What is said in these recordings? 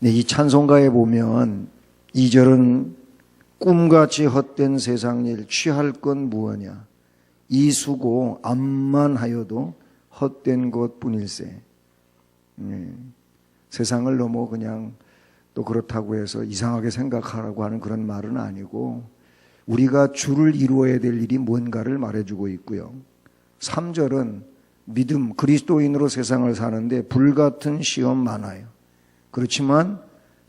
네, 이 찬송가에 보면 2절은 꿈같이 헛된 세상 일 취할 건 무엇냐 이 수고 암만 하여도 헛된 것뿐일세. 세상을 너무 그냥 또 그렇다고 해서 이상하게 생각하라고 하는 그런 말은 아니고 우리가 주를 이루어야 될 일이 뭔가를 말해주고 있고요. 3절은 믿음, 그리스도인으로 세상을 사는데 불같은 시험 많아요. 그렇지만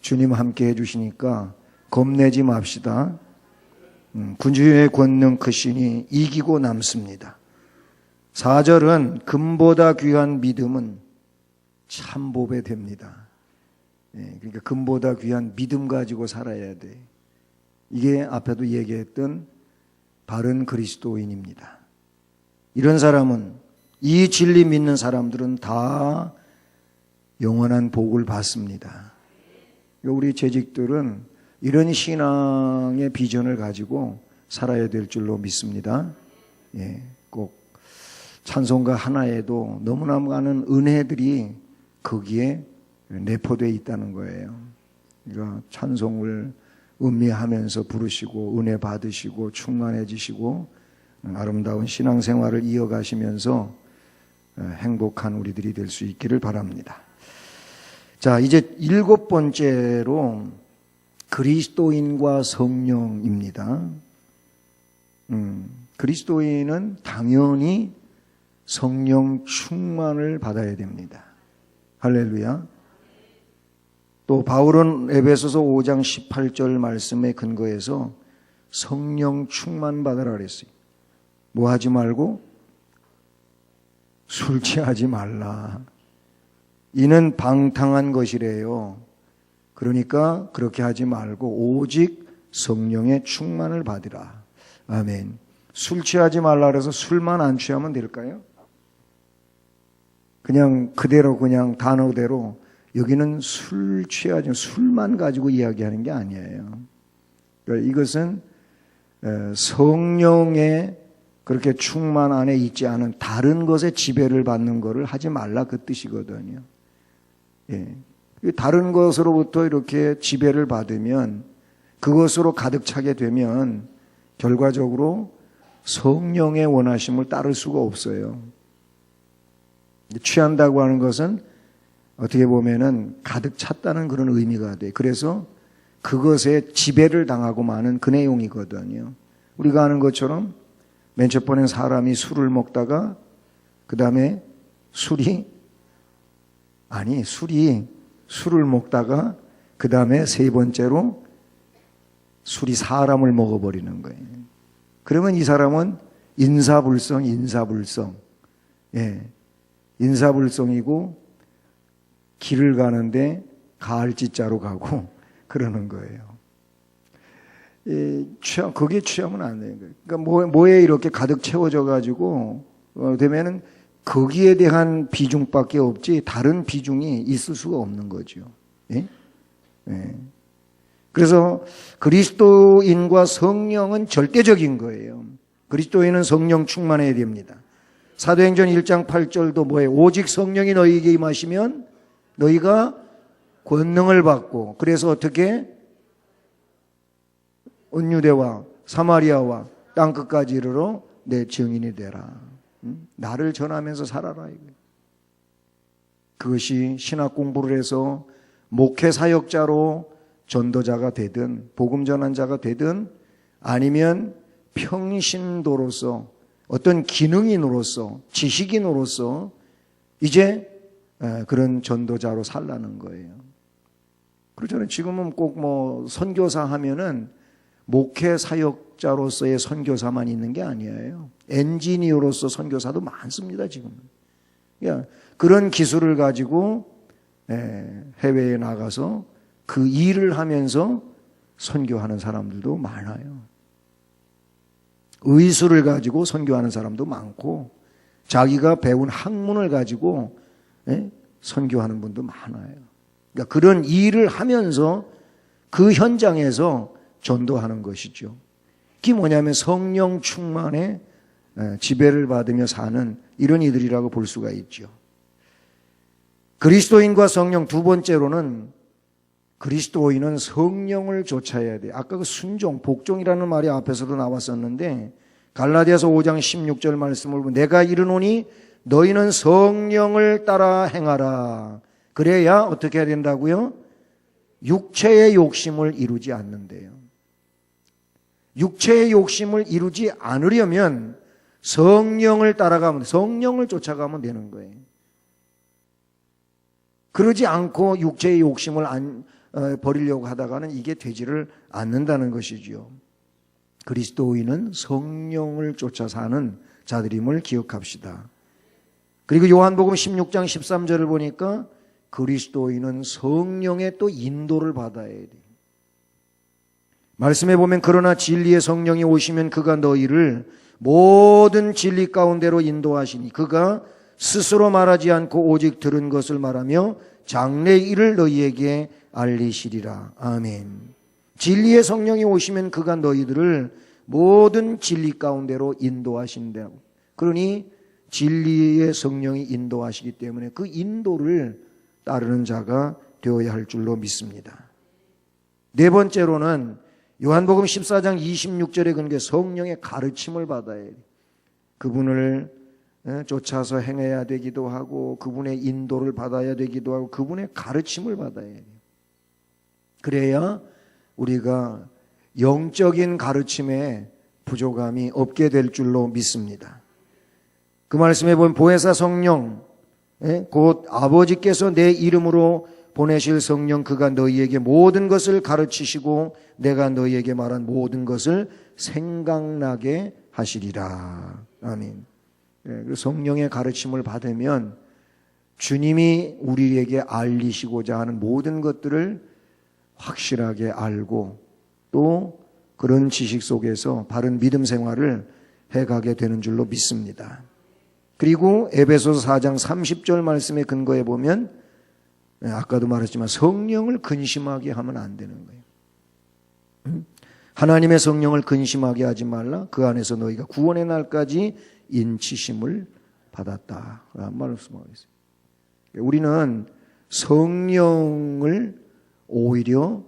주님 함께 해주시니까 겁내지 맙시다. 구주의 권능 크시니 이기고 남습니다. 4절은 금보다 귀한 믿음은 참보배 됩니다. 그러니까 금보다 귀한 믿음 가지고 살아야 돼. 이게 앞에도 얘기했던 바른 그리스도인입니다. 이런 사람은 이 진리 믿는 사람들은 다 영원한 복을 받습니다. 우리 재직들은 이런 신앙의 비전을 가지고 살아야 될 줄로 믿습니다. 꼭 찬송가 하나에도 너무나 많은 은혜들이 거기에 내포되어 있다는 거예요. 그러니까 찬송을 음미하면서 부르시고 은혜 받으시고 충만해지시고 아름다운 신앙생활을 이어가시면서 행복한 우리들이 될 수 있기를 바랍니다. 자, 이제 7번째로 그리스도인과 성령입니다. 그리스도인은 당연히 성령 충만을 받아야 됩니다. 할렐루야. 또 바울은 에베소서 5장 18절 말씀에 근거해서 성령 충만 받으라 그랬어요. 뭐 하지 말고 술 취하지 말라. 이는 방탕한 것이래요. 그러니까 그렇게 하지 말고 오직 성령의 충만을 받으라. 아멘. 술 취하지 말라 그래서 술만 안 취하면 될까요? 그냥 그대로 그냥 단어대로 여기는 술 취하지 술만 가지고 이야기하는 게 아니에요. 그러니까 이것은 성령의 그렇게 충만 안에 있지 않은 다른 것에 지배를 받는 것을 하지 말라 그 뜻이거든요. 다른 것으로부터 이렇게 지배를 받으면 그것으로 가득 차게 되면 결과적으로 성령의 원하심을 따를 수가 없어요. 취한다고 하는 것은 어떻게 보면은 가득 찼다는 그런 의미가 돼. 그래서 그것에 지배를 당하고 마는 그 내용이거든요. 우리가 아는 것처럼 맨 첫 번엔 사람이 술을 먹다가 그 다음에 술이 술을 먹다가 그 다음에 세 번째로 술이 사람을 먹어버리는 거예요. 그러면 이 사람은 인사불성이고 길을 가는데 가을지자로 가고 그러는 거예요. 거기에 취하면 안 되는 거예요. 그러니까 뭐에 이렇게 가득 채워져 가지고 되면은 거기에 대한 비중밖에 없지 다른 비중이 있을 수가 없는 거죠. 그래서 그리스도인과 성령은 절대적인 거예요. 그리스도인은 성령 충만해야 됩니다. 사도행전 1장 8절도 뭐예요? 오직 성령이 너희에게 임하시면 너희가 권능을 받고 그래서 어떻게 온 유대와 사마리아와 땅끝까지 이르러 내 증인이 되라. 나를 전하면서 살아라. 그것이 신학 공부를 해서 목회 사역자로 전도자가 되든 복음 전환자가 되든 아니면 평신도로서 어떤 기능인으로서 지식인으로서 이제 그런 전도자로 살라는 거예요. 그렇잖아요. 지금은 꼭 뭐 선교사 하면은 목회 사역자로서의 선교사만 있는 게 아니에요. 엔지니어로서 선교사도 많습니다, 지금. 그러니까 그런 기술을 가지고 해외에 나가서 그 일을 하면서 선교하는 사람들도 많아요. 의술을 가지고 선교하는 사람도 많고 자기가 배운 학문을 가지고 선교하는 분도 많아요. 그러니까 그런 일을 하면서 그 현장에서 전도하는 것이죠. 그게 뭐냐면 성령 충만에 지배를 받으며 사는 이런 이들이라고 볼 수가 있죠. 그리스도인과 성령 두 번째로는 그리스도인은 성령을 쫓아야 돼. 아까 그 순종, 복종이라는 말이 앞에서도 나왔었는데 갈라디아서 5장 16절 말씀을 보면 내가 이르노니 너희는 성령을 따라 행하라. 그래야 어떻게 해야 된다고요? 육체의 욕심을 이루지 않는데요. 육체의 욕심을 이루지 않으려면 성령을 따라가면, 성령을 쫓아가면 되는 거예요. 그러지 않고 육체의 욕심을 버리려고 하다가는 이게 되지를 않는다는 것이지요. 그리스도인은 성령을 쫓아 사는 자들임을 기억합시다. 그리고 요한복음 16장 13절을 보니까 그리스도인은 성령의 또 인도를 받아야 돼. 말씀에 보면 그러나 진리의 성령이 오시면 그가 너희를 모든 진리 가운데로 인도하시니 그가 스스로 말하지 않고 오직 들은 것을 말하며 장래 일을 너희에게 알리시리라. 아멘. 진리의 성령이 오시면 그가 너희들을 모든 진리 가운데로 인도하신다고. 그러니 진리의 성령이 인도하시기 때문에 그 인도를 따르는 자가 되어야 할 줄로 믿습니다. 네 번째로는 요한복음 14장 26절에 근거해 성령의 가르침을 받아야 돼. 그분을 쫓아서 행해야 되기도 하고 그분의 인도를 받아야 되기도 하고 그분의 가르침을 받아야 돼요. 그래야 우리가 영적인 가르침에 부족함이 없게 될 줄로 믿습니다. 그 말씀에 보면 보혜사 성령, 곧 아버지께서 내 이름으로 보내실 성령 그가 너희에게 모든 것을 가르치시고 내가 너희에게 말한 모든 것을 생각나게 하시리라. 아멘. 성령의 가르침을 받으면 주님이 우리에게 알리시고자 하는 모든 것들을 확실하게 알고 또 그런 지식 속에서 바른 믿음 생활을 해가게 되는 줄로 믿습니다. 그리고 에베소서 4장 30절 말씀에 근거해 보면 아까도 말했지만 성령을 근심하게 하면 안 되는 거예요. 하나님의 성령을 근심하게 하지 말라. 그 안에서 너희가 구원의 날까지 인치심을 받았다. 라는 말씀하고 있어요. 우리는 성령을 오히려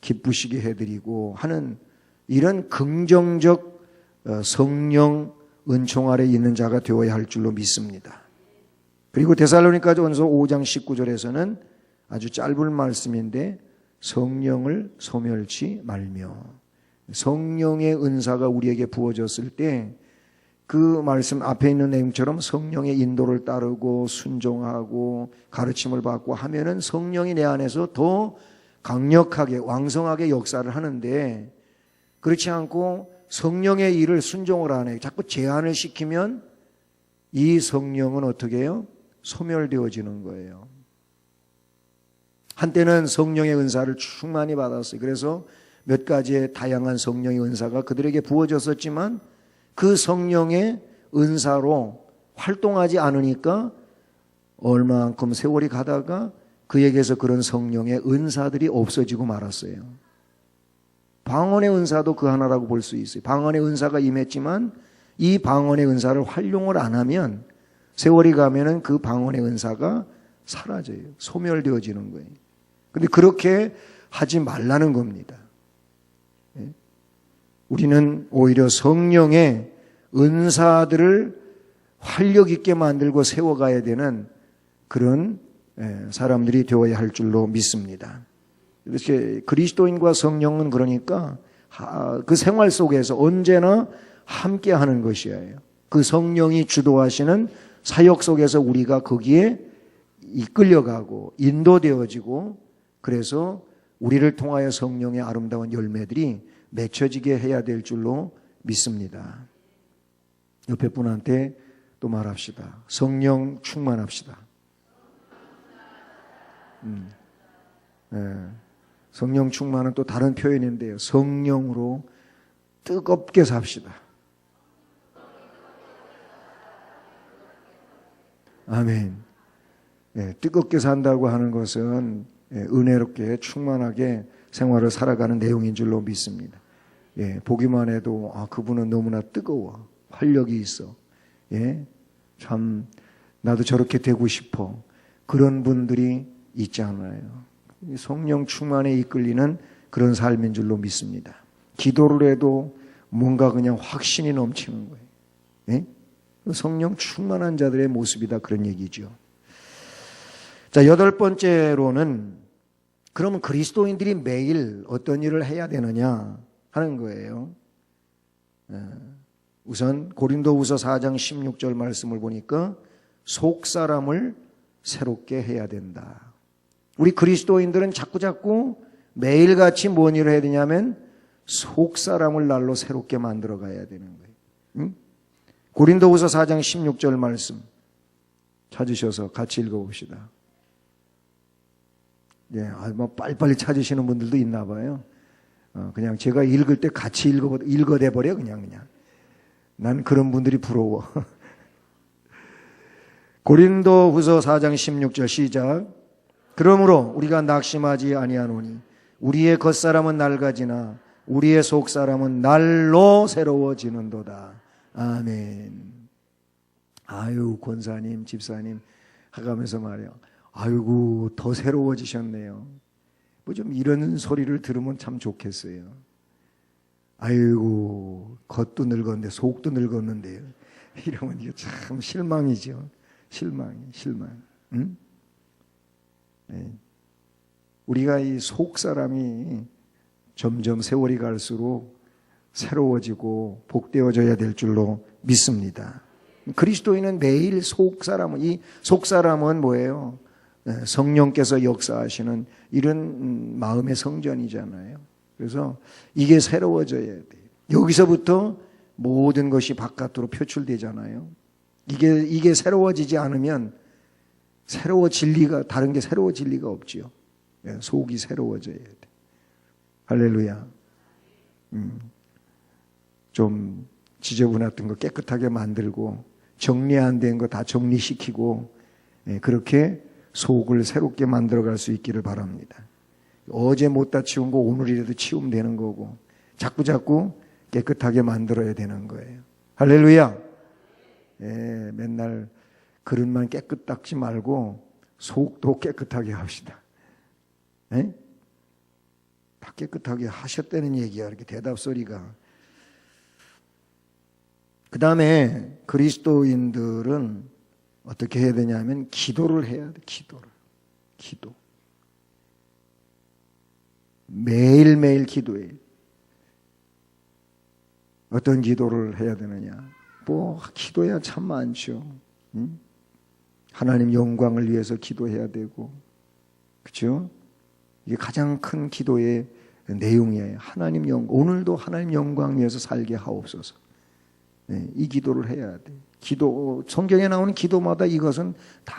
기쁘시게 해드리고 하는 이런 긍정적 성령 은총 아래 있는 자가 되어야 할 줄로 믿습니다. 그리고 데살로니가전서 5장 19절에서는 아주 짧은 말씀인데 성령을 소멸치 말며 성령의 은사가 우리에게 부어졌을 때 그 말씀 앞에 있는 내용처럼 성령의 인도를 따르고 순종하고 가르침을 받고 하면은 성령이 내 안에서 더 강력하게 왕성하게 역사를 하는데 그렇지 않고 성령의 일을 순종을 안 해요. 자꾸 제한을 시키면 이 성령은 어떻게 해요? 소멸되어지는 거예요. 한때는 성령의 은사를 충만히 받았어요. 그래서 몇 가지의 다양한 성령의 은사가 그들에게 부어졌었지만 그 성령의 은사로 활동하지 않으니까 얼마만큼 세월이 가다가 그에게서 그런 성령의 은사들이 없어지고 말았어요. 방언의 은사도 그 하나라고 볼 수 있어요. 방언의 은사가 임했지만 이 방언의 은사를 활용을 안 하면 세월이 가면은 그 방언의 은사가 사라져요. 소멸되어지는 거예요. 근데 그렇게 하지 말라는 겁니다. 우리는 오히려 성령의 은사들을 활력 있게 만들고 세워가야 되는 그런 사람들이 되어야 할 줄로 믿습니다. 이렇게 그리스도인과 성령은 그러니까 그 생활 속에서 언제나 함께 하는 것이에요. 그 성령이 주도하시는 사역 속에서 우리가 거기에 이끌려가고 인도되어지고 그래서 우리를 통하여 성령의 아름다운 열매들이 맺혀지게 해야 될 줄로 믿습니다. 옆에 분한테 또 말합시다. 성령 충만합시다. 성령 충만은 또 다른 표현인데요. 성령으로 뜨겁게 삽시다. 아멘. 뜨겁게 산다고 하는 것은 은혜롭게 충만하게 생활을 살아가는 내용인 줄로 믿습니다. 보기만 해도 그분은 너무나 뜨거워. 활력이 있어. 참 나도 저렇게 되고 싶어. 그런 분들이 있지 않아요. 성령 충만에 이끌리는 그런 삶인 줄로 믿습니다. 기도를 해도 뭔가 그냥 확신이 넘치는 거예요. 예? 성령 충만한 자들의 모습이다, 그런 얘기죠. 자, 8번째로는 그러면 그리스도인들이 매일 어떤 일을 해야 되느냐 하는 거예요. 우선 고린도후서 4장 16절 말씀을 보니까 속사람을 새롭게 해야 된다. 우리 그리스도인들은 자꾸 매일같이 뭔 일을 해야 되냐면 속사람을 날로 새롭게 만들어 가야 되는 거예요. 응? 고린도후서 4장 16절 말씀 찾으셔서 같이 읽어봅시다. 예, 뭐 빨리빨리 찾으시는 분들도 있나 봐요. 그냥 제가 읽을 때 같이 읽어대버려 그냥. 난 그런 분들이 부러워. 고린도후서 4장 16절 시작. 그러므로 우리가 낙심하지 아니하노니 우리의 겉사람은 낡아지나 우리의 속사람은 날로 새로워지는도다. 아멘. 아유, 권사님, 집사님 하가면서 말이요. 아이고, 더 새로워지셨네요. 뭐 좀 이런 소리를 들으면 참 좋겠어요. 아이고, 겉도 늙었는데 속도 늙었는데요. 이러면 이게 참 실망이죠. 실망. 응? 네. 우리가 이 속 사람이 점점 세월이 갈수록 새로워지고 복되어져야 될 줄로 믿습니다. 그리스도인은 매일 속 사람은, 이 속 사람은 뭐예요? 성령께서 역사하시는 이런 마음의 성전이잖아요. 그래서 이게 새로워져야 돼요. 여기서부터 모든 것이 바깥으로 표출되잖아요. 이게 새로워지지 않으면 다른 게 새로워질 리가 없지요. 속이 새로워져야 돼. 할렐루야. 좀 지저분했던 거 깨끗하게 만들고 정리 안 된 거 다 정리시키고 그렇게 속을 새롭게 만들어갈 수 있기를 바랍니다. 어제 못다 치운 거 오늘이라도 치우면 되는 거고 자꾸 깨끗하게 만들어야 되는 거예요. 할렐루야. 맨날 그릇만 깨끗 닦지 말고 속도 깨끗하게 합시다. 다 깨끗하게 하셨다는 얘기야. 이렇게 대답 소리가. 그 다음에 그리스도인들은 어떻게 해야 되냐면 기도를 해야 돼. 기도. 매일매일 기도해. 어떤 기도를 해야 되느냐. 뭐 기도야 참 많죠. 응? 하나님 영광을 위해서 기도해야 되고, 그렇죠? 이게 가장 큰 기도의 내용이에요. 오늘도 하나님 영광 위해서 살게 하옵소서. 이 기도를 해야 돼. 성경에 나오는 기도마다 이것은 다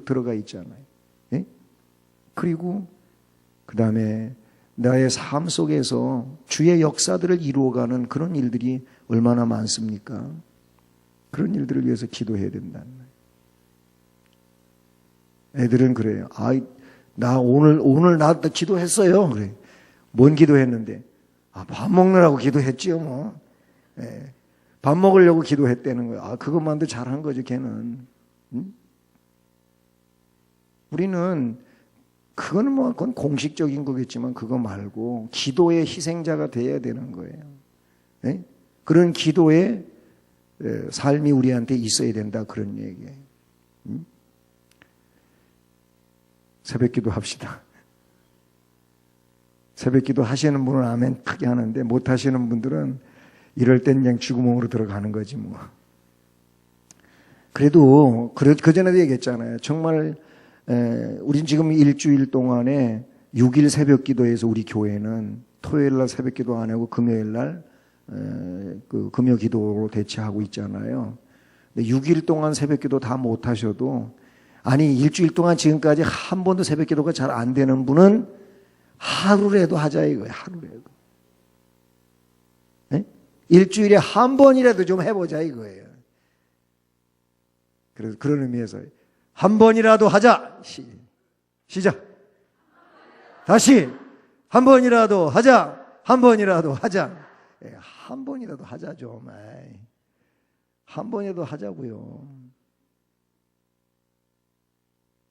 들어가 있잖아요. 그리고 그 다음에 나의 삶 속에서 주의 역사들을 이루어가는 그런 일들이 얼마나 많습니까? 그런 일들을 위해서 기도해야 된다는 거예요. 애들은 그래요. 나 오늘 나 기도했어요. 그래. 뭔 기도했는데? 밥 먹느라고 기도했지요, 뭐. 밥 먹으려고 기도했다는 거예요. 그것만도 잘한 거죠, 걔는. 응? 우리는 그건 공식적인 거겠지만 그거 말고 기도의 희생자가 돼야 되는 거예요. 그런 기도의 삶이 우리한테 있어야 된다, 그런 얘기예요. 응? 새벽기도 합시다. 새벽기도 하시는 분은 아멘 크게 하는데 못 하시는 분들은 이럴 땐 그냥 쥐구멍으로 들어가는 거지 뭐. 그래도 그전에도 얘기했잖아요. 정말 우린 지금 일주일 동안에 6일 새벽기도에서 우리 교회는 토요일날 새벽기도 안 하고 금요일날 그 금요기도로 대체하고 있잖아요. 근데 6일 동안 새벽기도 다 못 하셔도 일주일 동안 지금까지 한 번도 새벽기도가 잘 안 되는 분은 하루라도 하자 이거예요. 하루라도. 일주일에 한 번이라도 좀 해보자 이거예요. 그래서 그런 의미에서 한 번이라도 하자. 시작. 다시 한 번이라도 하자. 한 번이라도 하자. 한 번이라도 하자 좀. 한 번이라도 하자고요.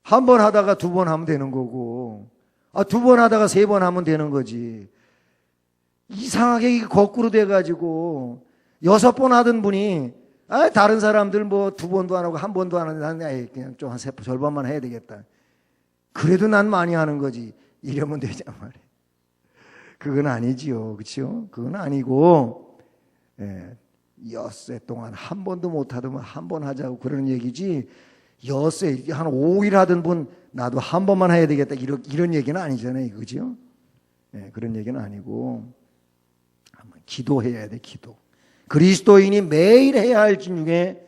한 번 하다가 두 번 하면 되는 거고 두 번 하다가 3번 하면 되는 거지. 이상하게 이게 거꾸로 돼가지고 6번 하던 분이 다른 사람들 뭐 2번도 안 하고 1번도 안 하는데 나는 그냥 좀 한 절반만 해야 되겠다. 그래도 난 많이 하는 거지. 이러면 되잖아 말이야. 그건 아니지요. 그렇죠? 그건 아니고 엿새 동안 한 번도 못 하더면 한 번 하자고 그러는 얘기지. 엿새 한 5일 하던 분 나도 한 번만 해야 되겠다 이런 얘기는 아니잖아요. 그죠? 그런 얘기는 아니고 한번 기도해야 돼. 기도. 그리스도인이 매일 해야 할 일 중에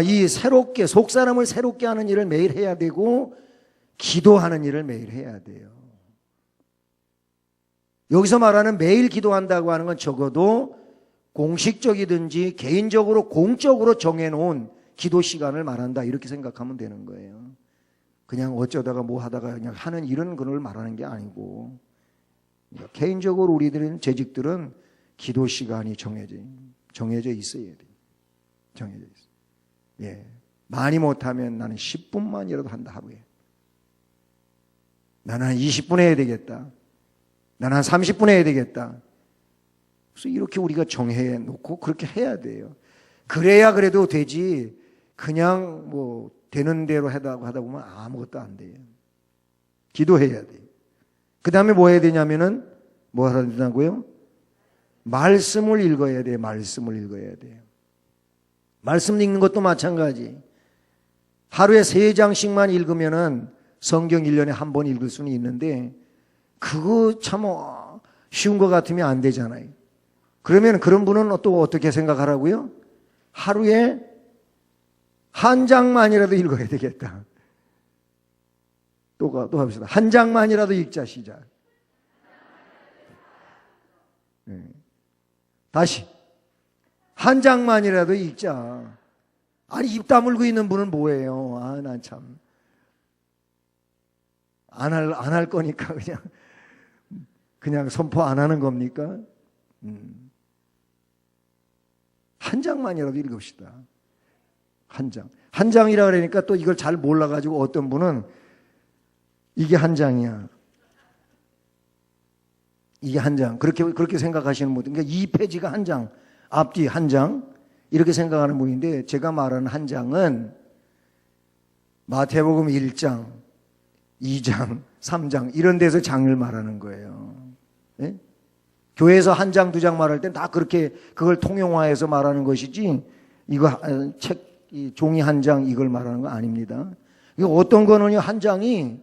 이 새롭게 속사람을 새롭게 하는 일을 매일 해야 되고 기도하는 일을 매일 해야 돼요. 여기서 말하는 매일 기도한다고 하는 건 적어도 공식적이든지 개인적으로 공적으로 정해놓은 기도 시간을 말한다 이렇게 생각하면 되는 거예요. 그냥 어쩌다가 뭐 하다가 그냥 하는 이런 걸 말하는 게 아니고 그러니까 개인적으로 우리들은 재직들은 기도 시간이 정해져 있어야 돼요. 정해져 있어요. 많이 못하면 나는 10분만이라도 한다 하루에. 나는 한 20분 해야 되겠다. 나는 한 30분 해야 되겠다. 그래서 이렇게 우리가 정해 놓고 그렇게 해야 돼요. 그래야 그래도 되지. 그냥 뭐 되는 대로 하다 보면 아무것도 안 돼요. 기도해야 돼요. 그 다음에 뭐 해야 되냐면은 뭐 해야 되냐고요? 말씀을 읽어야 돼요. 말씀을 읽어야 돼요. 말씀 읽는 것도 마찬가지. 하루에 3장씩만 읽으면은 성경 1년에 한 번 읽을 수는 있는데 그거 참 쉬운 것 같으면 안 되잖아요. 그러면 그런 분은 또 어떻게 생각하라고요? 하루에 한 장만이라도 읽어야 되겠다. 또 합시다. 한 장만이라도 읽자 시작. 다시 한 장만이라도 읽자. 아니 입 다물고 있는 분은 뭐예요? 난 참 안 할 거니까 그냥 선포 안 하는 겁니까? 한 장만이라도 읽읍시다. 한 장. 한 장이라 그러니까 또 이걸 잘 몰라가지고 어떤 분은 이게 한 장이야. 이게 한 장. 그렇게 생각하시는 분들. 그러니까 이 페이지가 한 장, 앞뒤 한 장. 이렇게 생각하는 분인데 제가 말하는 한 장은 마태복음 1장, 2장, 3장 이런 데서 장을 말하는 거예요. 예? 교회에서 한 장, 2장 말할 땐 다 그렇게 그걸 통용화해서 말하는 것이지 이거 이 종이 한 장 이걸 말하는 거 아닙니다. 이거 어떤 거는요 한 장이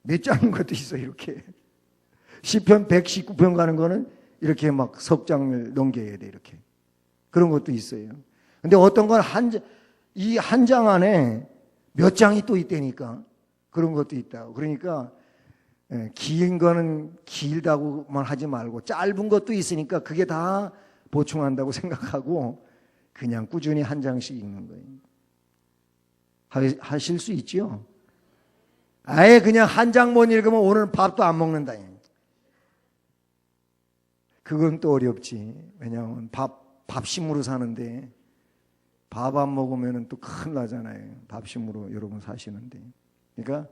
몇 장인 것도 있어 이렇게. 시편 119편 가는 거는 이렇게 막 석 장을 넘겨야 돼 이렇게. 그런 것도 있어요. 근데 어떤 건 이 한 장 안에 몇 장이 또 있다니까. 그런 것도 있다고. 그러니까 긴 거는 길다고만 하지 말고 짧은 것도 있으니까 그게 다 보충한다고 생각하고 그냥 꾸준히 한 장씩 읽는 거예요. 하실 수 있죠? 아예 그냥 한 장 못 읽으면 오늘 밥도 안 먹는다. 그건 또 어렵지. 왜냐하면 밥심으로 사는데 밥 안 먹으면 또 큰일 나잖아요. 밥심으로 여러분 사시는데. 그러니까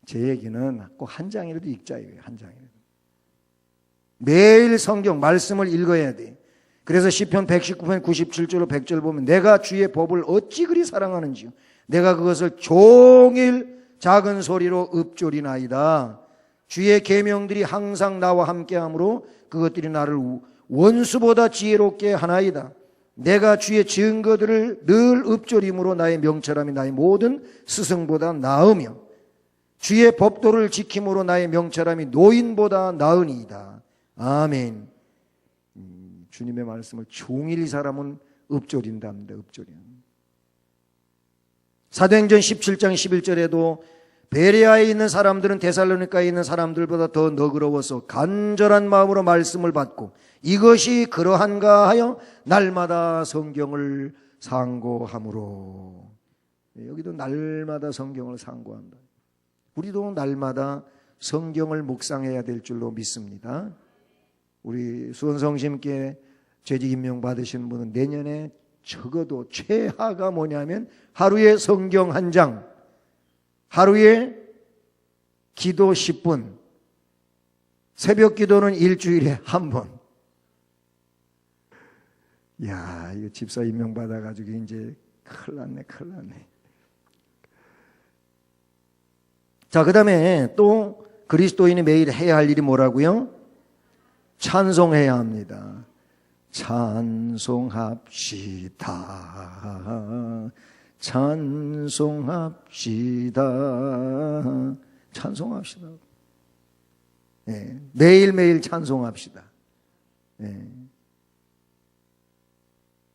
제 얘기는 꼭 한 장이라도 읽자 이거예요. 한 장이라도. 매일 성경 말씀을 읽어야 돼. 그래서 시편 119편 97절로 100절 보면 내가 주의 법을 어찌 그리 사랑하는지요. 내가 그것을 종일 작은 소리로 읊조리나이다. 주의 계명들이 항상 나와 함께하므로 그것들이 나를 원수보다 지혜롭게 하나이다. 내가 주의 증거들을 늘 읊조림으로 나의 명철함이 나의 모든 스승보다 나으며 주의 법도를 지킴으로 나의 명철함이 노인보다 나으니이다. 아멘. 주님의 말씀을 종일 이 사람은 읊조린답니다. 사도행전 17장 11절에도 베레아에 있는 사람들은 데살로니가에 있는 사람들보다 더 너그러워서 간절한 마음으로 말씀을 받고 이것이 그러한가 하여 날마다 성경을 상고함으로. 여기도 날마다 성경을 상고한다. 우리도 날마다 성경을 묵상해야 될 줄로 믿습니다. 우리 수원성심께 재직 임명 받으신 분은 내년에 적어도 최하가 뭐냐면 하루에 성경 한 장, 하루에 기도 10분, 새벽 기도는 일주일에 한 번. 야, 이거 집사 임명 받아가지고 이제 큰일 났네. 자, 그 다음에 또 그리스도인이 매일 해야 할 일이 뭐라고요? 찬송해야 합니다. 찬송합시다. 찬송합시다. 예, 매일매일 찬송합시다. 예.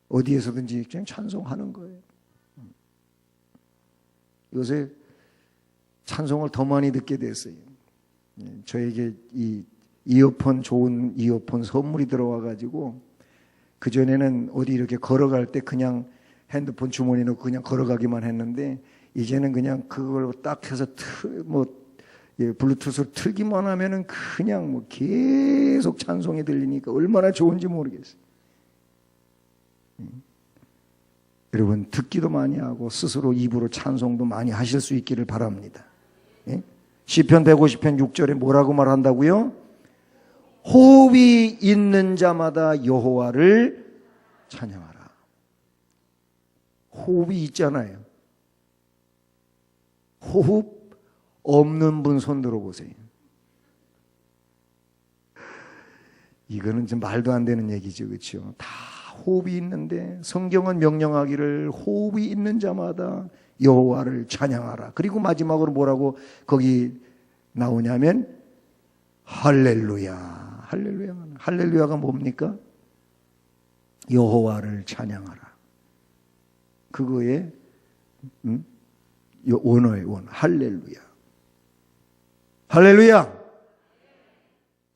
어디에서든지 그냥 찬송하는 거예요. 요새 찬송을 더 많이 듣게 됐어요. 예, 저에게 좋은 이어폰 선물이 들어와가지고, 그전에는 어디 이렇게 걸어갈 때 그냥 핸드폰 주머니에 넣고 그냥 걸어가기만 했는데, 이제는 그냥 그걸 딱 해서 블루투스로 틀기만 하면은 그냥 계속 찬송이 들리니까 얼마나 좋은지 모르겠어요. 여러분, 듣기도 많이 하고 스스로 입으로 찬송도 많이 하실 수 있기를 바랍니다. 예? 시편 150편 6절에 뭐라고 말한다고요? 호흡이 있는 자마다 여호와를 찬양하라. 호흡이 있잖아요. 호흡 없는 분 손 들어보세요. 이거는 좀 말도 안 되는 얘기죠, 그렇죠? 다 호흡이 있는데 성경은 명령하기를 호흡이 있는 자마다 여호와를 찬양하라. 그리고 마지막으로 뭐라고 거기 나오냐면 할렐루야. 할렐루야가 뭡니까? 여호와를 찬양하라. 그거의 원어의 원. 할렐루야.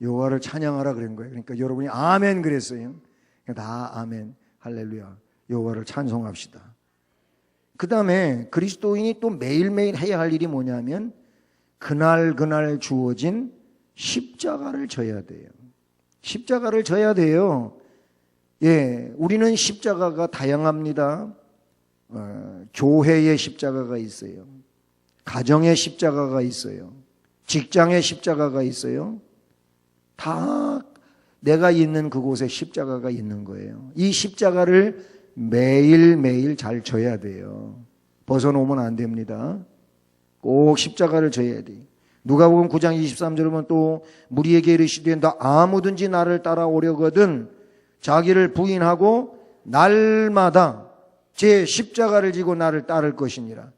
여호와를 찬양하라 그런 거예요. 그러니까 여러분이 아멘 그랬어요. 다 아멘, 할렐루야, 여호와를 찬송합시다. 그 다음에 그리스도인이 또 매일매일 해야 할 일이 뭐냐면 그날 주어진 십자가를 져야 돼요. 십자가를 져야 돼요. 예, 우리는 십자가가 다양합니다. 교회의 십자가가 있어요. 가정의 십자가가 있어요. 직장의 십자가가 있어요. 다 내가 있는 그곳에 십자가가 있는 거예요. 이 십자가를 매일매일 잘 져야 돼요. 벗어놓으면 안 됩니다. 꼭 십자가를 져야 돼요. 누가복음 9장 23절에 보면 또 무리에게 이르시되 너 아무든지 나를 따라오려거든 자기를 부인하고 날마다 제 십자가를 지고 나를 따를 것이니라.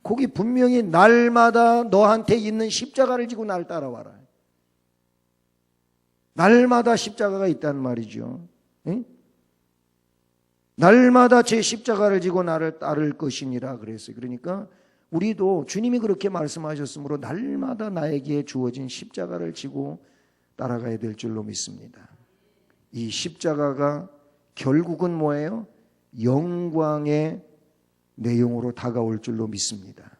거기 분명히 날마다 너한테 있는 십자가를 지고 나를 따라와라. 날마다 십자가가 있단 말이죠. 응? 날마다 제 십자가를 지고 나를 따를 것이니라 그랬어요. 그러니까 우리도 주님이 그렇게 말씀하셨으므로 날마다 나에게 주어진 십자가를 지고 따라가야 될 줄로 믿습니다. 이 십자가가 결국은 뭐예요? 영광의 내용으로 다가올 줄로 믿습니다.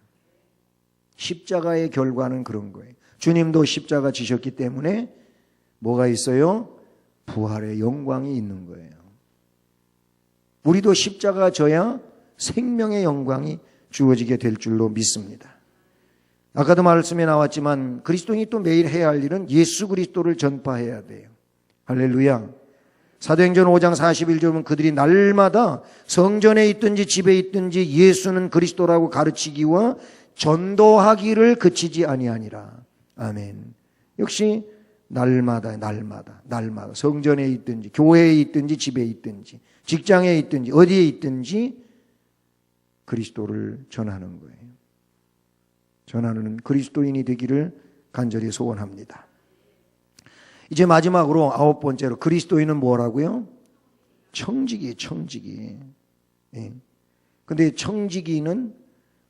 십자가의 결과는 그런 거예요. 주님도 십자가 지셨기 때문에 뭐가 있어요? 부활의 영광이 있는 거예요. 우리도 십자가 져야 생명의 영광이 주어지게 될 줄로 믿습니다. 아까도 말씀에 나왔지만 그리스도인이 또 매일 해야 할 일은 예수 그리스도를 전파해야 돼요. 할렐루야. 사도행전 5장 41절 보면 그들이 날마다 성전에 있든지 집에 있든지 예수는 그리스도라고 가르치기와 전도하기를 그치지 아니하니라. 아멘. 역시 날마다 성전에 있든지 교회에 있든지 집에 있든지 직장에 있든지 어디에 있든지 그리스도를 전하는 거예요. 전하는 그리스도인이 되기를 간절히 소원합니다. 이제 마지막으로 9번째로 그리스도인은 뭐라고요? 청지기. 예. 근데 청지기는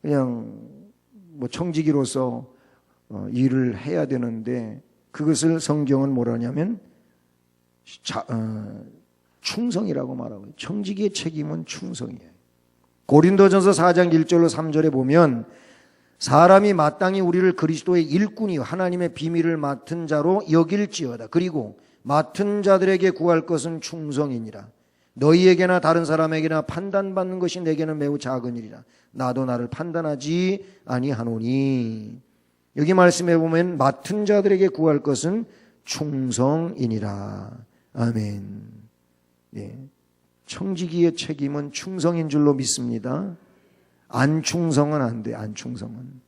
그냥 청지기로서 일을 해야 되는데 그것을 성경은 뭐라냐면 충성이라고 말하고 청지기의 책임은 충성이에요. 고린도전서 4장 1절로 3절에 보면 사람이 마땅히 우리를 그리스도의 일꾼이요 하나님의 비밀을 맡은 자로 여길지어다. 그리고 맡은 자들에게 구할 것은 충성이니라. 너희에게나 다른 사람에게나 판단받는 것이 내게는 매우 작은 일이라. 나도 나를 판단하지 아니하노니. 여기 말씀해 보면 맡은 자들에게 구할 것은 충성이니라. 아멘. 예. 청지기의 책임은 충성인 줄로 믿습니다. 안 충성은 안 돼. 안 충성은.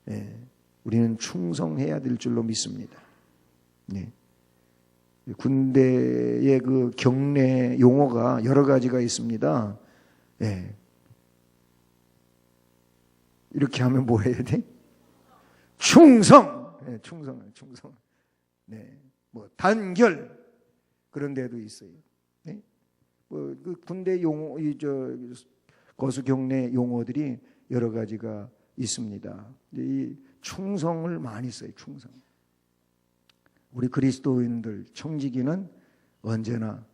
예. 우리는 충성해야 될 줄로 믿습니다. 예. 군대의 그 경례 용어가 여러 가지가 있습니다. 예. 이렇게 하면 뭐 해야 돼? 충성! 네, 충성. 네. 뭐, 단결. 그런 데도 있어요. 네? 뭐, 그 군대 용어, 거수 경례 용어들이 여러 가지가 있습니다. 이 충성을 많이 써요, 충성. 우리 그리스도인들, 청지기는 언제나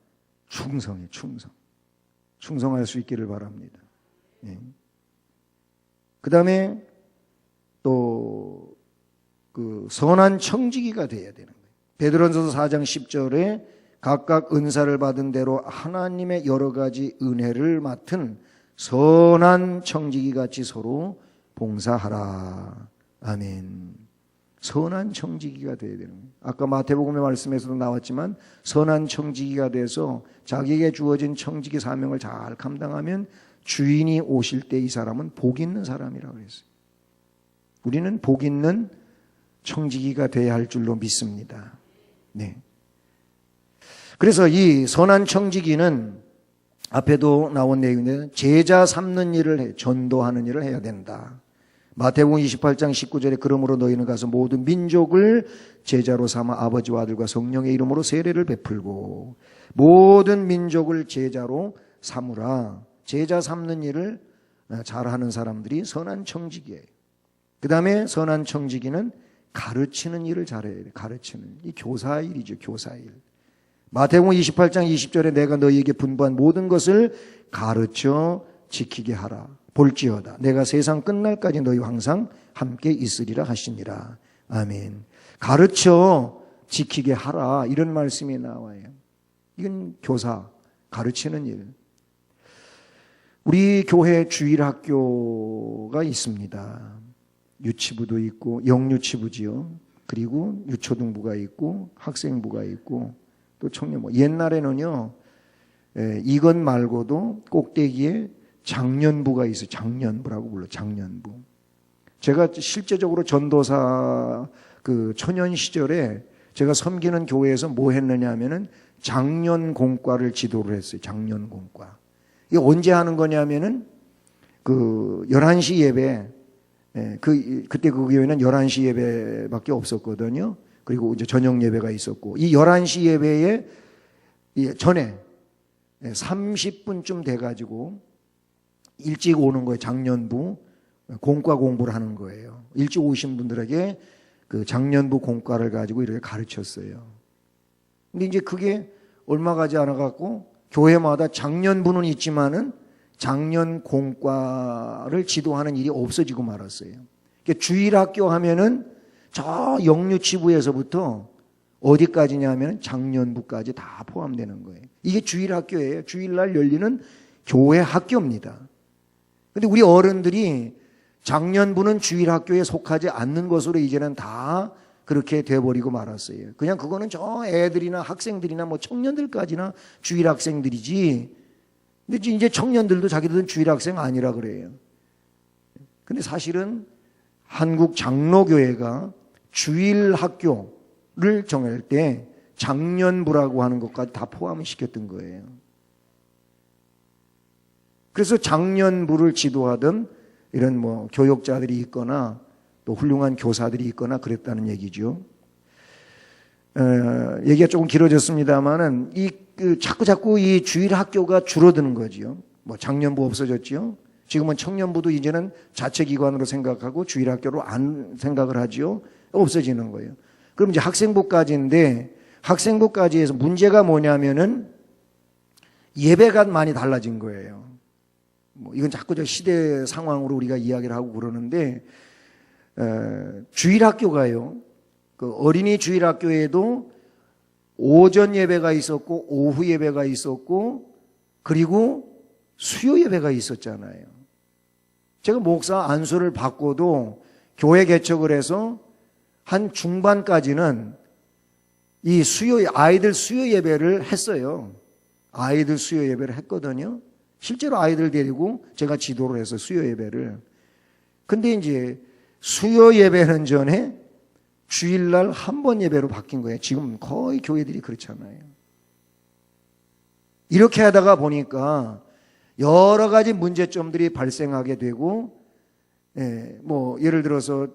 충성이에요, 충성. 충성할 수 있기를 바랍니다. 네. 그 다음에 또 그 선한 청지기가 되어야 되는 거예요. 베드로전서 4장 10절에 각각 은사를 받은 대로 하나님의 여러 가지 은혜를 맡은 선한 청지기 같이 서로 봉사하라. 아멘. 선한 청지기가 되어야 되는 거예요. 아까 마태복음의 말씀에서도 나왔지만 선한 청지기가 돼서 자기에게 주어진 청지기 사명을 잘 감당하면 주인이 오실 때 이 사람은 복 있는 사람이라고 그랬어요. 우리는 복 있는 청지기가 돼야 할 줄로 믿습니다. 네. 그래서 이 선한 청지기는 앞에도 나온 내용인데 제자 삼는 일을 해, 전도하는 일을 해야 된다. 마태복음 28장 19절에 그러므로 너희는 가서 모든 민족을 제자로 삼아 아버지와 아들과 성령의 이름으로 세례를 베풀고 모든 민족을 제자로 삼으라. 제자 삼는 일을 잘하는 사람들이 선한 청지기예요. 그 다음에 선한 청지기는 가르치는 일을 잘해야 돼요. 가르치는 이 교사 일이죠. 교사 일. 마태복음 28장 20절에 내가 너희에게 분부한 모든 것을 가르쳐 지키게 하라. 볼지어다 내가 세상 끝날까지 너희와 항상 함께 있으리라 하시니라. 아멘. 가르쳐 지키게 하라. 이런 말씀이 나와요. 이건 교사, 가르치는 일. 우리 교회 주일학교가 있습니다. 유치부도 있고 영유치부지요. 그리고 유초등부가 있고 학생부가 있고 또 청년부. 옛날에는요. 이것 말고도 꼭대기에 장년부가 있어요. 장년부라고 불러요. 장년부. 제가 실제적으로 전도사 그 초년 시절에 제가 섬기는 교회에서 뭐 했느냐 하면은 장년공과를 지도를 했어요. 장년공과. 이게 언제 하는 거냐면은 그 11시 예배, 그때 그 교회는 11시 예배밖에 없었거든요. 그리고 이제 저녁 예배가 있었고, 이 11시 예배에 전에 30분쯤 돼가지고 일찍 오는 거예요. 장년부 공과 공부를 하는 거예요. 일찍 오신 분들에게 그 장년부 공과를 가지고 이렇게 가르쳤어요. 근데 이제 그게 얼마 가지 않아 갖고 교회마다 장년부는 있지만은 장년 공과를 지도하는 일이 없어지고 말았어요. 그러니까 주일학교 하면은 저 영유치부에서부터 어디까지냐면 장년부까지 다 포함되는 거예요. 이게 주일학교예요. 주일날 열리는 교회 학교입니다. 근데 우리 어른들이 장년부는 주일학교에 속하지 않는 것으로 이제는 다 그렇게 돼버리고 말았어요. 그냥 그거는 저 애들이나 학생들이나 뭐 청년들까지나 주일학생들이지. 근데 이제 청년들도 자기들은 주일학생 아니라 그래요. 근데 사실은 한국 장로교회가 주일학교를 정할 때 장년부라고 하는 것까지 다 포함을 시켰던 거예요. 그래서 장년부를 지도하던 이런 뭐 교육자들이 있거나 또 훌륭한 교사들이 있거나 그랬다는 얘기죠. 얘기가 조금 길어졌습니다만은 자꾸 이 주일 학교가 줄어드는 거지요. 뭐 장년부 없어졌지요. 지금은 청년부도 이제는 자체기관으로 생각하고 주일 학교로 안 생각을 하지요. 없어지는 거예요. 그럼 이제 학생부까지인데 학생부까지에서 문제가 뭐냐면은 예배가 많이 달라진 거예요. 뭐 이건 자꾸 저 시대 상황으로 우리가 이야기를 하고 그러는데 주일학교가요. 그 어린이 주일학교에도 오전 예배가 있었고 오후 예배가 있었고 그리고 수요 예배가 있었잖아요. 제가 목사 안수를 받고도 교회 개척을 해서 한 중반까지는 이 아이들 수요 예배를 했어요. 아이들 수요 예배를 했거든요. 실제로 아이들 데리고 제가 지도를 해서 수요 예배를. 근데 이제 수요 예배는 전에 주일날 한 번 예배로 바뀐 거예요. 지금 거의 교회들이 그렇잖아요. 이렇게 하다가 보니까 여러 가지 문제점들이 발생하게 되고, 뭐 예를 들어서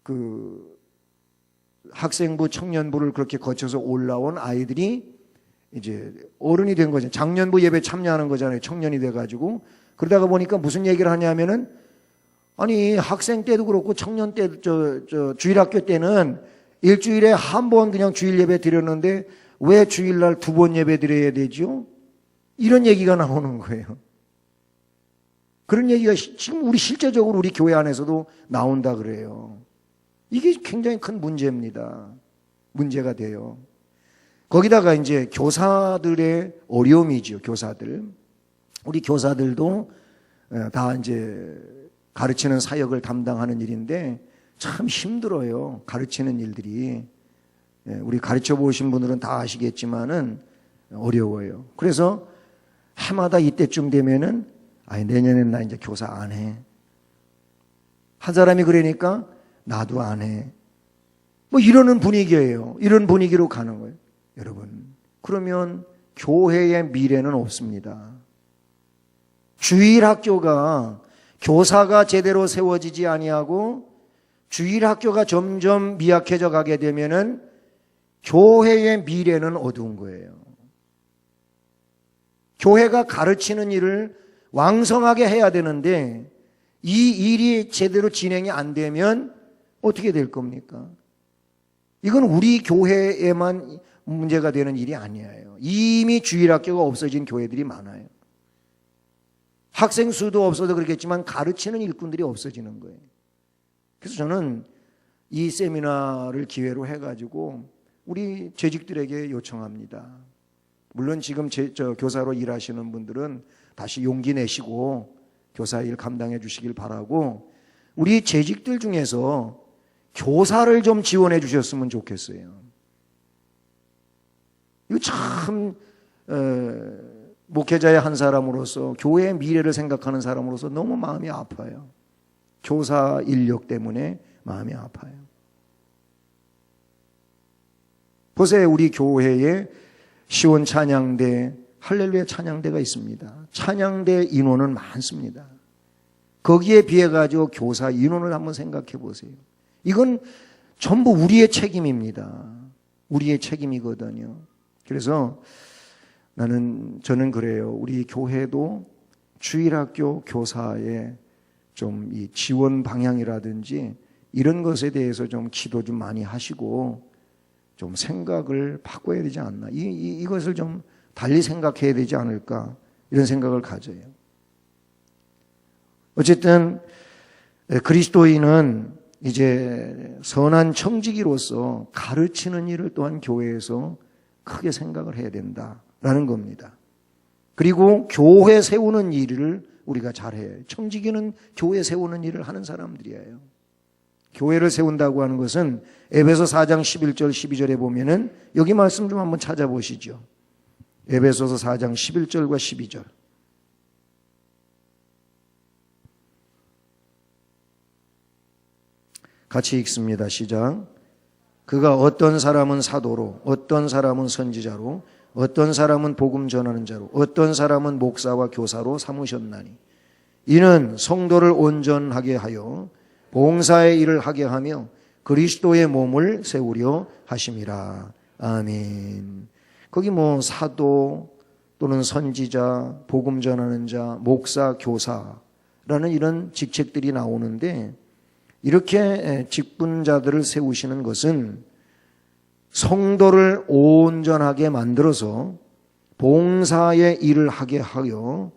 그 학생부, 청년부를 그렇게 거쳐서 올라온 아이들이 이제 어른이 된 거죠. 장년부 예배 참여하는 거잖아요. 청년이 돼가지고. 그러다가 보니까 무슨 얘기를 하냐면은, 아니 학생 때도 그렇고 청년 때 주일학교 때는 일주일에 한 번 그냥 주일 예배 드렸는데 왜 주일날 2번 예배 드려야 되죠? 이런 얘기가 나오는 거예요. 그런 얘기가 지금 실제적으로 우리 교회 안에서도 나온다 그래요. 이게 굉장히 큰 문제입니다. 문제가 돼요. 거기다가 이제 교사들의 어려움이죠. 교사들. 우리 교사들도 다 이제 가르치는 사역을 담당하는 일인데 참 힘들어요. 가르치는 일들이. 우리 가르쳐 보신 분들은 다 아시겠지만은 어려워요. 그래서 해마다 이때쯤 되면은 내년엔 나 이제 교사 안 해. 한 사람이 그러니까 나도 안 해. 뭐 이러는 분위기예요. 이런 분위기로 가는 거예요. 여러분, 그러면 교회의 미래는 없습니다. 주일학교가 교사가 제대로 세워지지 아니하고 주일학교가 점점 미약해져 가게 되면은 교회의 미래는 어두운 거예요. 교회가 가르치는 일을 왕성하게 해야 되는데 이 일이 제대로 진행이 안 되면 어떻게 될 겁니까? 이건 우리 교회에만 문제가 되는 일이 아니에요. 이미 주일학교가 없어진 교회들이 많아요. 학생 수도 없어도 그렇겠지만 가르치는 일꾼들이 없어지는 거예요. 그래서 저는 이 세미나를 기회로 해가지고 우리 재직들에게 요청합니다. 물론 지금 교사로 일하시는 분들은 다시 용기 내시고 교사 일 감당해 주시길 바라고, 우리 재직들 중에서 교사를 좀 지원해 주셨으면 좋겠어요. 이거 참 목회자의 한 사람으로서, 교회의 미래를 생각하는 사람으로서 너무 마음이 아파요. 교사 인력 때문에 마음이 아파요. 보세요. 우리 교회에 시온 찬양대, 할렐루야 찬양대가 있습니다. 찬양대 인원은 많습니다. 거기에 비해 가지고 교사 인원을 한번 생각해 보세요. 이건 전부 우리의 책임입니다. 우리의 책임이거든요. 그래서 저는 그래요. 우리 교회도 주일학교 교사의 좀 이 지원 방향이라든지 이런 것에 대해서 좀 기도 좀 많이 하시고 좀 생각을 바꿔야 되지 않나. 이것을 좀 달리 생각해야 되지 않을까. 이런 생각을 가져요. 어쨌든 그리스도인은 이제 선한 청지기로서 가르치는 일을 또한 교회에서 크게 생각을 해야 된다라는 겁니다. 그리고 교회 세우는 일을 우리가 잘해요. 청지기는 교회 세우는 일을 하는 사람들이에요. 교회를 세운다고 하는 것은 에베소 4장 11절 12절에 보면은 여기 말씀 좀 한번 찾아보시죠. 에베소서 4장 11절과 12절. 같이 읽습니다. 시작. 그가 어떤 사람은 사도로, 어떤 사람은 선지자로, 어떤 사람은 복음 전하는 자로, 어떤 사람은 목사와 교사로 삼으셨나니 이는 성도를 온전하게 하여 봉사의 일을 하게 하며 그리스도의 몸을 세우려 하심이라. 아멘. 거기 뭐 사도 또는 선지자, 복음 전하는 자, 목사, 교사라는 이런 직책들이 나오는데, 이렇게 직분자들을 세우시는 것은 성도를 온전하게 만들어서 봉사의 일을 하게 하며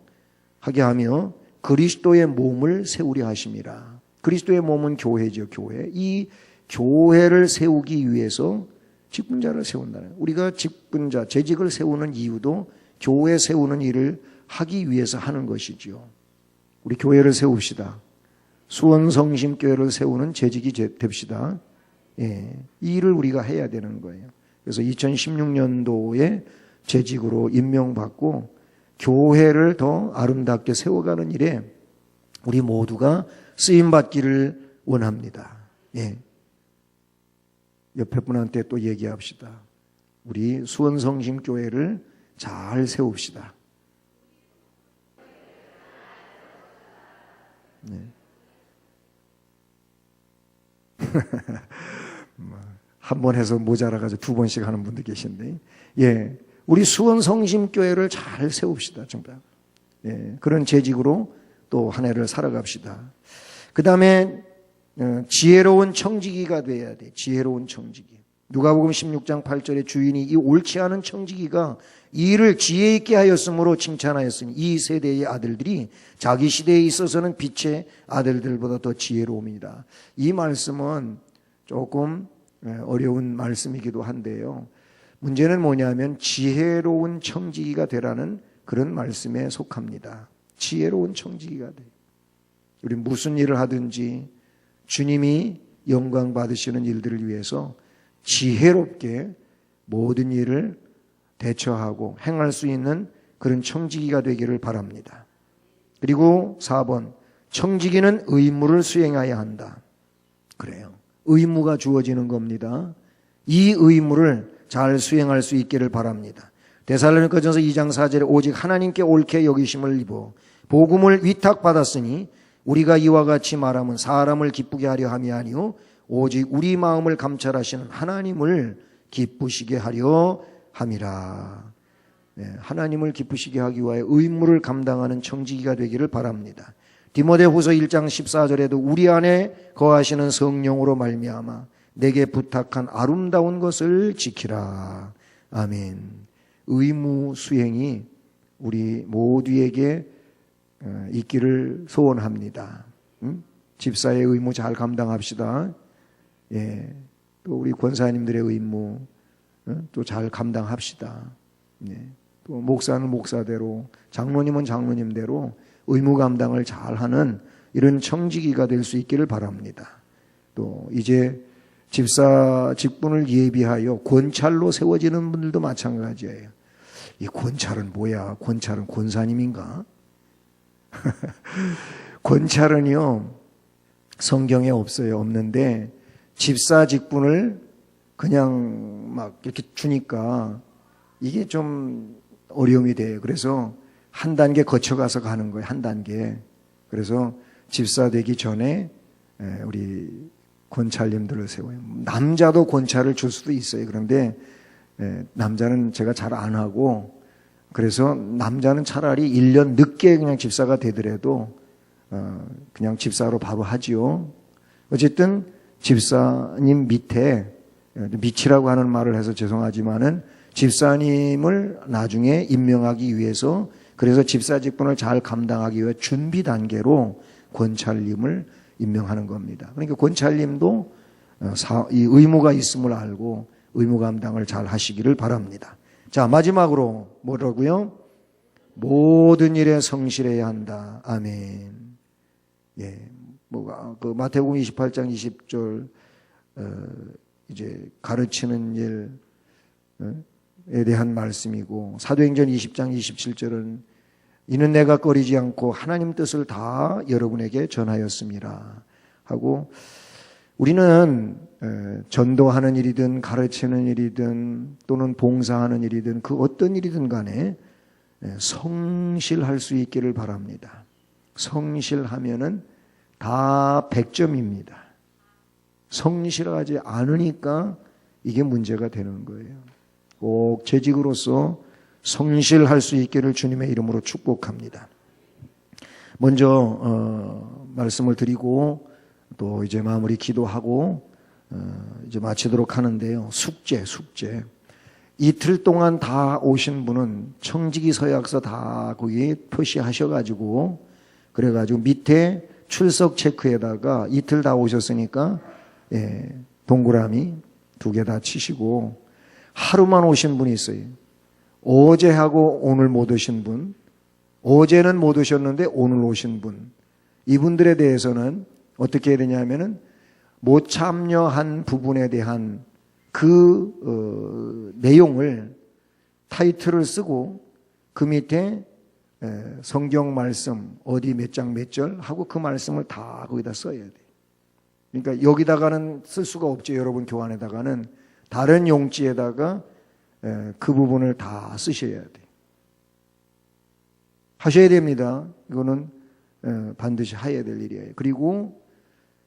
그리스도의 몸을 세우려 하심이라. 그리스도의 몸은 교회죠, 교회. 이 교회를 세우기 위해서 직분자를 세운다는 거예요. 우리가 직분자, 재직을 세우는 이유도 교회 세우는 일을 하기 위해서 하는 것이죠. 우리 교회를 세웁시다. 수원성심교회를 세우는 재직이 됩시다. 예, 이 일을 우리가 해야 되는 거예요. 그래서 2016년도에 재직으로 임명받고 교회를 더 아름답게 세워가는 일에 우리 모두가 쓰임받기를 원합니다. 예. 옆에 분한테 또 얘기합시다. 우리 수원성심교회를 잘 세웁시다. 네. 한 번 해서 모자라가지고 두 번씩 하는 분들 계신데, 예, 우리 수원성심교회를 잘 세웁시다, 정말. 예, 그런 재직으로 또 한 해를 살아갑시다. 그 다음에 지혜로운 청지기가 돼야 돼. 지혜로운 청지기. 누가복음 16장 8절에 주인이 이 옳지 않은 청지기가 이 일을 지혜 있게 하였으므로 칭찬하였으니 이 세대의 아들들이 자기 시대에 있어서는 빛의 아들들보다 더 지혜로움이다. 이 말씀은 조금 어려운 말씀이기도 한데요. 문제는 뭐냐면 지혜로운 청지기가 되라는 그런 말씀에 속합니다. 지혜로운 청지기가 돼. 우리 무슨 일을 하든지 주님이 영광 받으시는 일들을 위해서 지혜롭게 모든 일을 대처하고 행할 수 있는 그런 청지기가 되기를 바랍니다. 그리고 4번, 청지기는 의무를 수행해야 한다. 그래요. 의무가 주어지는 겁니다. 이 의무를 잘 수행할 수 있기를 바랍니다. 데살로니가전서 2장 4절에 오직 하나님께 옳게 여기심을 입어 복음을 위탁받았으니 우리가 이와 같이 말하면 사람을 기쁘게 하려 함이 아니요 오직 우리 마음을 감찰하시는 하나님을 기쁘시게 하려 함이라. 네, 하나님을 기쁘시게 하기 위하여 의무를 감당하는 청지기가 되기를 바랍니다. 디모데후서 1장 14절에도 우리 안에 거하시는 성령으로 말미암아 내게 부탁한 아름다운 것을 지키라. 아멘. 의무 수행이 우리 모두에게 있기를 소원합니다. 집사의 의무 잘 감당합시다. 예, 또 우리 권사님들의 의무 또 잘 감당합시다. 예, 또 목사는 목사대로, 장로님은 장로님대로 의무 감당을 잘하는 이런 청지기가 될 수 있기를 바랍니다. 또 이제 집사 직분을 예비하여 권찰로 세워지는 분들도 마찬가지예요. 이 권찰은 뭐야? 권찰은 권사님인가? 권찰은요, 성경에 없어요. 없는데 집사 직분을 그냥 막 이렇게 주니까 이게 좀 어려움이 돼요. 그래서 한 단계 거쳐가서 가는 거예요. 한 단계. 그래서 집사 되기 전에 우리 권찰님들을 세워요. 남자도 권찰을 줄 수도 있어요. 그런데 남자는 제가 잘 안 하고, 그래서 남자는 차라리 1년 늦게 그냥 집사가 되더라도 그냥 집사로 바로 하지요. 어쨌든 집사님 밑에, 밑이라고 하는 말을 해서 죄송하지만은 집사님을 나중에 임명하기 위해서, 그래서 집사 직분을 잘 감당하기 위해 준비 단계로 권찰님을 임명하는 겁니다. 그러니까 권찰님도 이 의무가 있음을 알고 의무 감당을 잘 하시기를 바랍니다. 자, 마지막으로 뭐라고요? 모든 일에 성실해야 한다. 아멘. 예, 그 마태복음 28장 20절 이제 가르치는 일에 대한 말씀이고, 사도행전 20장 27절은 이는 내가 꺼리지 않고 하나님 뜻을 다 여러분에게 전하였습니다 하고, 우리는 전도하는 일이든 가르치는 일이든 또는 봉사하는 일이든 그 어떤 일이든 간에 성실할 수 있기를 바랍니다. 성실하면은 다 100점입니다. 성실하지 않으니까 이게 문제가 되는 거예요. 꼭 재직으로서 성실할 수 있기를 주님의 이름으로 축복합니다. 먼저 말씀을 드리고 또 이제 마무리 기도하고 이제 마치도록 하는데요. 숙제. 이틀 동안 다 오신 분은 청지기 서약서 다 거기 표시하셔가지고, 그래가지고 밑에 출석 체크에다가 이틀 다 오셨으니까 동그라미 2개 다 치시고, 하루만 오신 분이 있어요. 어제하고 오늘 못 오신 분, 어제는 못 오셨는데 오늘 오신 분, 이분들에 대해서는 어떻게 해야 되냐면은 못 참여한 부분에 대한 그 내용을 타이틀을 쓰고 그 밑에 성경 말씀 어디 몇 장 몇 절 하고 그 말씀을 다 거기다 써야 돼. 그러니까 여기다가는 쓸 수가 없죠. 여러분 교환에다가는 다른 용지에다가 그 부분을 다 쓰셔야 돼. 하셔야 됩니다. 이거는 반드시 해야 될 일이에요. 그리고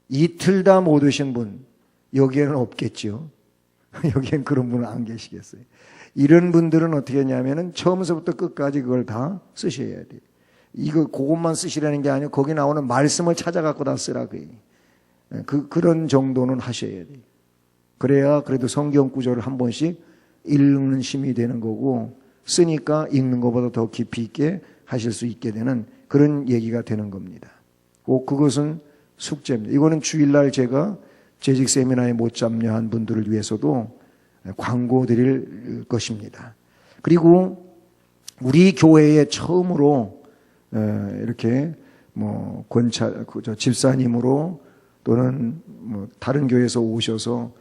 이틀 다 못 오신 분 여기에는 없겠죠. 여기엔 그런 분은 안 계시겠어요. 이런 분들은 어떻게 하냐면은 처음서부터 끝까지 그걸 다 쓰셔야 돼요. 이거 그것만 쓰시라는 게 아니고 거기 나오는 말씀을 찾아갖고 다 쓰라 그래요. 그런 정도는 하셔야 돼요. 그래야 그래도 성경 구절을 한 번씩 읽는 힘이 되는 거고 쓰니까 읽는 것보다 더 깊이 있게 하실 수 있게 되는 그런 얘기가 되는 겁니다. 꼭 그것은 숙제입니다. 이거는 주일날 제가 재직 세미나에 못 참여한 분들을 위해서도 광고 드릴 것입니다. 그리고 우리 교회에 처음으로 이렇게 뭐 집사님으로 또는 뭐 다른 교회에서 오셔서